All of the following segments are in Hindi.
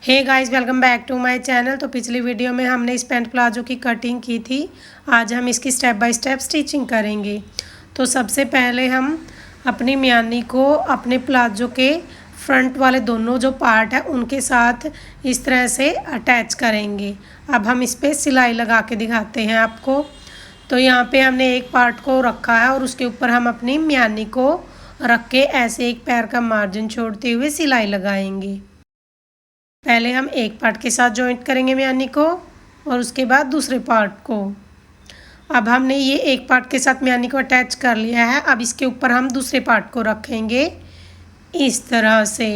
Hey guys, welcome back to my channel. तो पिछली वीडियो में हमने इस पैंट प्लाजो की कटिंग की थी। आज हम इसकी स्टेप बाय स्टेप स्टिचिंग करेंगे। तो सबसे पहले हम अपनी म्यानी को अपने प्लाजो के फ्रंट वाले दोनों जो पार्ट है उनके साथ इस तरह से अटैच करेंगे। अब हम इस पर सिलाई लगा के दिखाते हैं आपको। तो यहाँ पे हमने एक पार्ट को रखा है और उसके ऊपर हम अपनी म्यानी को रख के ऐसे एक पैर का मार्जिन छोड़ते हुए सिलाई लगाएंगे। पहले हम एक पार्ट के साथ जॉइंट करेंगे म्यानी को और उसके बाद दूसरे पार्ट को। अब हमने ये एक पार्ट के साथ म्यानी को अटैच कर लिया है। अब इसके ऊपर हम दूसरे पार्ट को रखेंगे इस तरह से।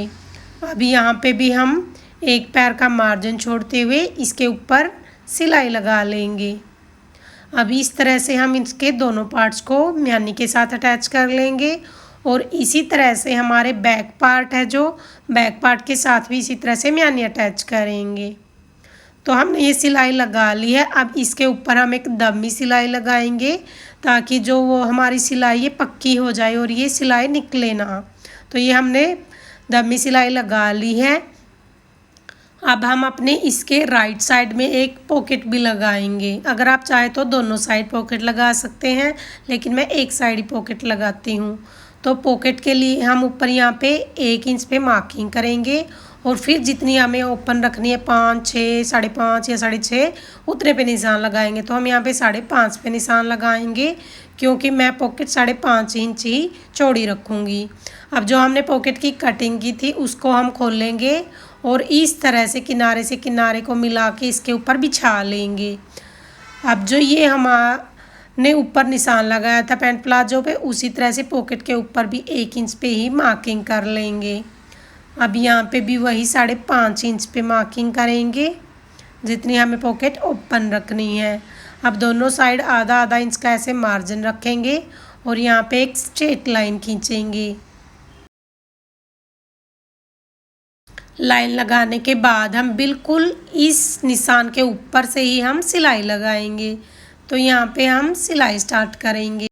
अब यहाँ पे भी हम एक पैर का मार्जिन छोड़ते हुए इसके ऊपर सिलाई लगा लेंगे। अब इस तरह से हम इसके दोनों पार्ट्स को म्यानी के साथ अटैच कर लेंगे और इसी तरह से हमारे बैक पार्ट है जो बैक पार्ट के साथ भी इसी तरह से म्यानी अटैच करेंगे। तो हमने ये सिलाई लगा ली है। अब इसके ऊपर हम एक डमी सिलाई लगाएंगे ताकि जो वो हमारी सिलाई ये पक्की हो जाए और ये सिलाई निकले ना। तो ये हमने डमी सिलाई लगा ली है। अब हम अपने इसके राइट साइड में एक पॉकेट भी लगाएंगे। अगर आप चाहे तो दोनों साइड पॉकेट लगा सकते हैं, लेकिन मैं एक साइड ही पॉकेट लगाती हूँ। तो पॉकेट के लिए हम ऊपर यहाँ पे 1 इंच पे मार्किंग करेंगे और फिर जितनी हमें ओपन रखनी है 5, 6, 5.5 या 6.5 उतने पे निशान लगाएंगे। तो हम यहाँ पे 5.5 पे निशान लगाएंगे क्योंकि मैं पॉकेट 5.5 इंच ही चौड़ी रखूँगी। अब जो हमने पॉकेट की कटिंग की थी उसको हम खोलेंगे और इस तरह से किनारे को मिला के इसके ऊपर बिछा लेंगे। अब जो ये हमने ऊपर निशान लगाया था पैंट प्लाजो पे, उसी तरह से पॉकेट के ऊपर भी 1 इंच पे ही मार्किंग कर लेंगे। अब यहाँ पे भी वही 5.5 इंच पे मार्किंग करेंगे जितनी हमें पॉकेट ओपन रखनी है। अब दोनों साइड आधा आधा इंच का ऐसे मार्जिन रखेंगे और यहाँ पे एक स्ट्रेट लाइन खींचेंगे। लाइन लगाने के बाद हम बिल्कुल इस निशान के ऊपर से ही हम सिलाई लगाएंगे। तो यहाँ पे हम सिलाई स्टार्ट करेंगे।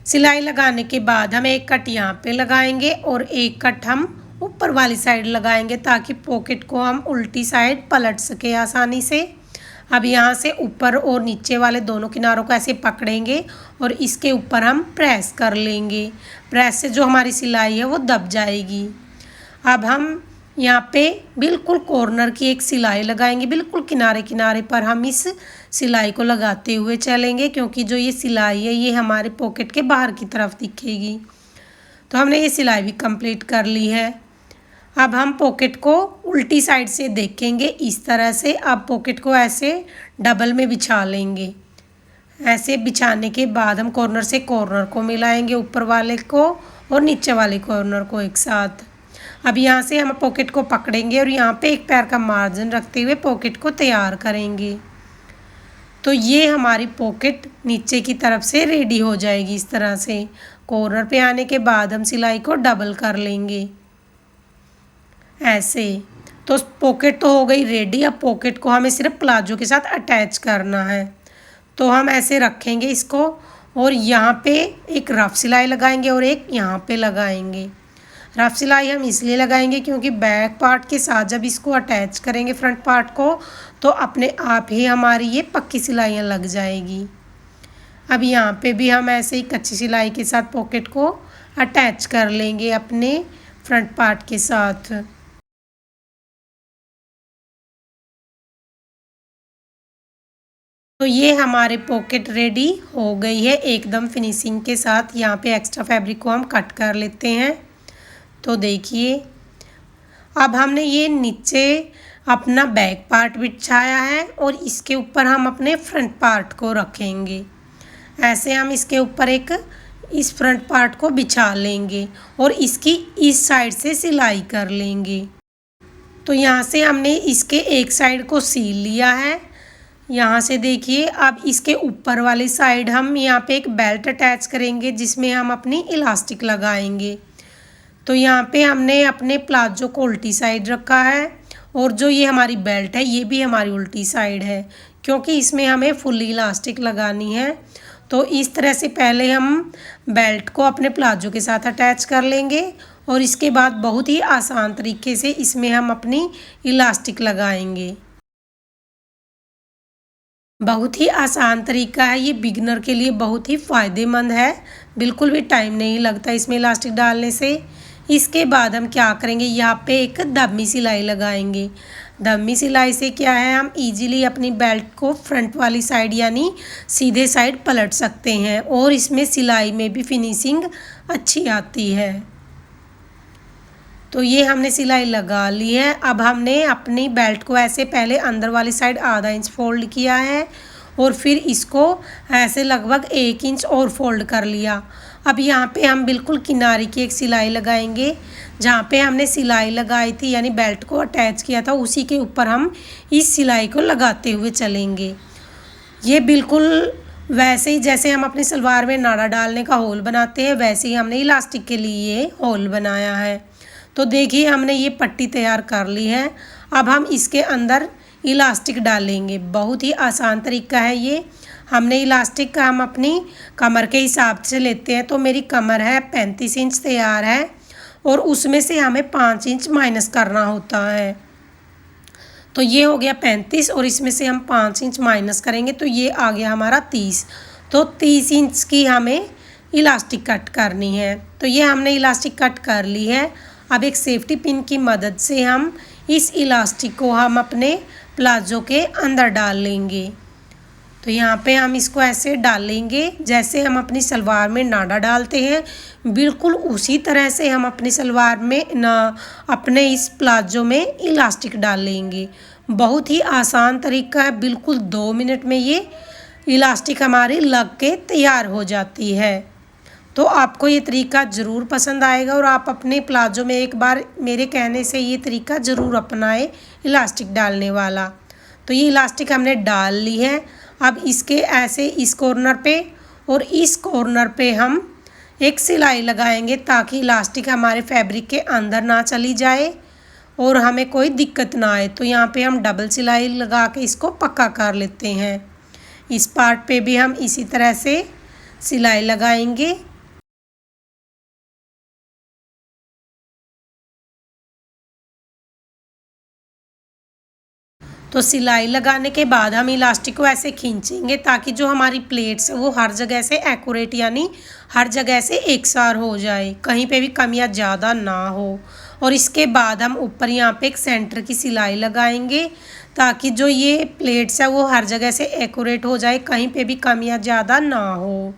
सिलाई लगाने के बाद हम एक कट यहाँ पे लगाएंगे और एक कट हम ऊपर वाली साइड लगाएंगे ताकि पॉकेट को हम उल्टी साइड पलट सके आसानी से। अब यहाँ से ऊपर और नीचे वाले दोनों किनारों को ऐसे पकड़ेंगे और इसके ऊपर हम प्रेस कर लेंगे। प्रेस से जो हमारी सिलाई है वो दब जाएगी। अब हम यहाँ पे बिल्कुल कॉर्नर की एक सिलाई लगाएंगे। बिल्कुल किनारे पर हम इस सिलाई को लगाते हुए चलेंगे क्योंकि जो ये सिलाई है ये हमारे पॉकेट के बाहर की तरफ दिखेगी। तो हमने ये सिलाई भी कंप्लीट कर ली है। अब हम पॉकेट को उल्टी साइड से देखेंगे इस तरह से। अब पॉकेट को ऐसे डबल में बिछा लेंगे। ऐसे बिछाने के बाद हम कॉर्नर से कॉर्नर को मिलाएंगे, ऊपर वाले को और नीचे वाले कॉर्नर को एक साथ। अब यहाँ से हम पॉकेट को पकड़ेंगे और यहाँ पे एक पैर का मार्जिन रखते हुए पॉकेट को तैयार करेंगे। तो ये हमारी पॉकेट नीचे की तरफ से रेडी हो जाएगी इस तरह से। कॉर्नर पे आने के बाद हम सिलाई को डबल कर लेंगे ऐसे। तो पॉकेट तो हो गई रेडी। अब पॉकेट को हमें सिर्फ प्लाजो के साथ अटैच करना है। तो हम ऐसे रखेंगे इसको और यहाँ पे एक रफ सिलाई लगाएंगे और एक यहाँ पे लगाएंगे। रफ सिलाई हम इसलिए लगाएंगे क्योंकि बैक पार्ट के साथ जब इसको अटैच करेंगे फ्रंट पार्ट को तो अपने आप ही हमारी ये पक्की सिलाइयाँ लग जाएगी। अब यहाँ पे भी हम ऐसे ही कच्ची सिलाई के साथ पॉकेट को अटैच कर लेंगे अपने फ्रंट पार्ट के साथ। तो ये हमारे पॉकेट रेडी हो गई है एकदम फिनिशिंग के साथ। यहाँ पे एक्स्ट्रा फैब्रिक को हम कट कर लेते हैं। तो देखिए अब हमने ये नीचे अपना बैक पार्ट बिछाया है और इसके ऊपर हम अपने फ्रंट पार्ट को रखेंगे। ऐसे हम इसके ऊपर एक इस फ्रंट पार्ट को बिछा लेंगे और इसकी इस साइड से सिलाई कर लेंगे। तो यहाँ से हमने इसके एक साइड को सील लिया है। यहाँ से देखिए अब इसके ऊपर वाली साइड हम यहाँ पे एक बेल्ट अटैच करेंगे जिसमें हम अपनी इलास्टिक लगाएंगे। तो यहाँ पे हमने अपने प्लाजो को उल्टी साइड रखा है और जो ये हमारी बेल्ट है ये भी हमारी उल्टी साइड है, क्योंकि इसमें हमें फुल इलास्टिक लगानी है। तो इस तरह से पहले हम बेल्ट को अपने प्लाजो के साथ अटैच कर लेंगे और इसके बाद बहुत ही आसान तरीके से इसमें हम अपनी इलास्टिक लगाएंगे। बहुत ही आसान तरीका है ये, बिगिनर के लिए बहुत ही फ़ायदेमंद है, बिल्कुल भी टाइम नहीं लगता इसमें इलास्टिक डालने से। इसके बाद हम क्या करेंगे, यहाँ पे एक दम्मी सिलाई लगाएंगे। दम्मी सिलाई से क्या है, हम इजीली अपनी बेल्ट को फ्रंट वाली साइड यानी सीधे साइड पलट सकते हैं और इसमें सिलाई में भी फिनिशिंग अच्छी आती है। तो ये हमने सिलाई लगा ली है। अब हमने अपनी बेल्ट को ऐसे पहले अंदर वाली साइड आधा इंच फोल्ड किया है और फिर इसको ऐसे लगभग 1 इंच और फोल्ड कर लिया। अब यहाँ पे हम बिल्कुल किनारे की एक सिलाई लगाएंगे, जहाँ पे हमने सिलाई लगाई थी यानी बेल्ट को अटैच किया था उसी के ऊपर हम इस सिलाई को लगाते हुए चलेंगे। ये बिल्कुल वैसे ही जैसे हम अपनी सलवार में नाड़ा डालने का होल बनाते हैं, वैसे ही हमने इलास्टिक के लिए होल बनाया है। तो देखिए हमने ये पट्टी तैयार कर ली है। अब हम इसके अंदर इलास्टिक डालेंगे। बहुत ही आसान तरीका है ये। हमने इलास्टिक का हम अपनी कमर के हिसाब से लेते हैं। तो मेरी कमर है 35 इंच तैयार है और उसमें से हमें 5 इंच माइनस करना होता है। तो ये हो गया 35 और इसमें से हम 5 इंच माइनस करेंगे तो ये आ गया हमारा 30। तो 30 इंच की हमें इलास्टिक कट करनी है। तो ये हमने इलास्टिक कट कर ली है। अब एक सेफ्टी पिन की मदद से हम इस इलास्टिक को हम अपने प्लाजो के अंदर डाल लेंगे। तो यहाँ पे हम इसको ऐसे डालेंगे जैसे हम अपनी सलवार में नाड़ा डालते हैं, बिल्कुल उसी तरह से हम अपनी सलवार में अपने इस प्लाजो में इलास्टिक डाल लेंगे। बहुत ही आसान तरीका है, बिल्कुल 2 मिनट में ये इलास्टिक हमारी लग के तैयार हो जाती है। तो आपको ये तरीका ज़रूर पसंद आएगा और आप अपने प्लाजो में एक बार मेरे कहने से ये तरीका ज़रूर अपनाएं इलास्टिक डालने वाला। तो ये इलास्टिक हमने डाल ली है। अब इसके ऐसे इस कॉर्नर पे और इस कॉर्नर पे हम एक सिलाई लगाएंगे ताकि इलास्टिक हमारे फैब्रिक के अंदर ना चली जाए और हमें कोई दिक्कत ना आए। तो यहाँ पे हम डबल सिलाई लगा के इसको पक्का कर लेते हैं। इस पार्ट पे भी हम इसी तरह से सिलाई लगाएंगे। तो सिलाई लगाने के बाद हम इलास्टिक को ऐसे खींचेंगे ताकि जो हमारी प्लेट्स है वो हर जगह से एक्यूरेट यानी हर जगह से एकसार हो जाए, कहीं पे भी कमियां ज़्यादा ना हो। और इसके बाद हम ऊपर यहाँ पे एक सेंटर की सिलाई लगाएंगे ताकि जो ये प्लेट्स है वो हर जगह से एक्यूरेट हो जाए, कहीं पे भी कमियां ज़्यादा ना हो।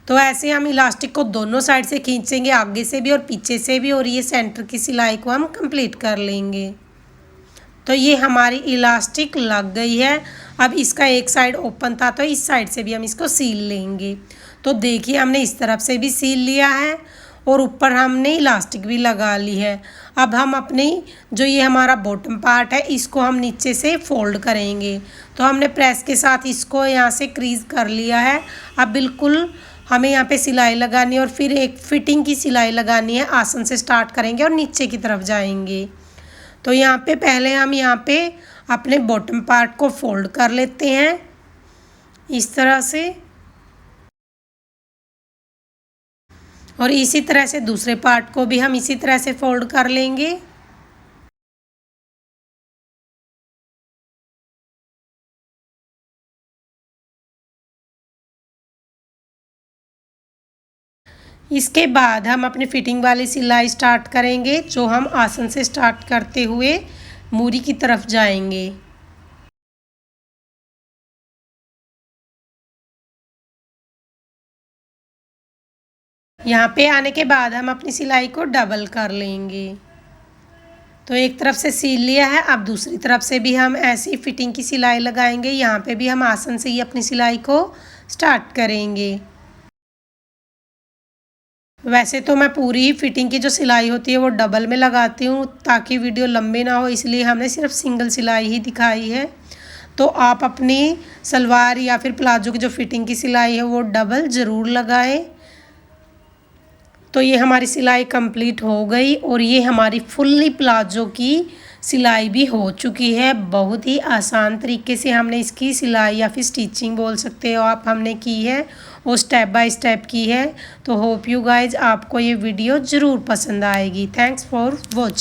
तो ऐसे हम इलास्टिक को दोनों साइड से खींचेंगे, आगे से भी और पीछे से भी, और ये सेंटर की सिलाई को हम कंप्लीट कर लेंगे। तो ये हमारी इलास्टिक लग गई है। अब इसका एक साइड ओपन था तो इस साइड से भी हम इसको सील लेंगे। तो देखिए हमने इस तरफ से भी सील लिया है और ऊपर हमने इलास्टिक भी लगा ली है। अब हम अपनी जो ये हमारा बॉटम पार्ट है इसको हम नीचे से फोल्ड करेंगे। तो हमने प्रेस के साथ इसको यहाँ से क्रीज कर लिया है। अब बिल्कुल हमें यहाँ पे सिलाई लगानी है और फिर एक फिटिंग की सिलाई लगानी है। आसन से स्टार्ट करेंगे और नीचे की तरफ जाएंगे। तो यहाँ पे पहले हम यहाँ पे अपने बॉटम पार्ट को फोल्ड कर लेते हैं इस तरह से, और इसी तरह से दूसरे पार्ट को भी हम इसी तरह से फोल्ड कर लेंगे। इसके बाद हम अपनी फिटिंग वाली सिलाई स्टार्ट करेंगे, जो हम आसन से स्टार्ट करते हुए मूरी की तरफ जाएंगे। यहाँ पे आने के बाद हम अपनी सिलाई को डबल कर लेंगे। तो एक तरफ से सील लिया है, अब दूसरी तरफ से भी हम ऐसी फिटिंग की सिलाई लगाएंगे। यहाँ पे भी हम आसन से ही अपनी सिलाई को स्टार्ट करेंगे। वैसे तो मैं पूरी ही फिटिंग की जो सिलाई होती है वो डबल में लगाती हूँ ताकि वीडियो लंबी ना हो, इसलिए हमने सिर्फ सिंगल सिलाई ही दिखाई है। तो आप अपनी सलवार या फिर प्लाजो की जो फिटिंग की सिलाई है वो डबल ज़रूर लगाएं। तो ये हमारी सिलाई कंप्लीट हो गई और ये हमारी फुल्ली प्लाजो की सिलाई भी हो चुकी है। बहुत ही आसान तरीके से हमने इसकी सिलाई या फिर स्टिचिंग बोल सकते हो आप, हमने की है, वो स्टेप बाय स्टेप की है। तो होप यू गाइज आपको ये वीडियो ज़रूर पसंद आएगी। Thanks for watching.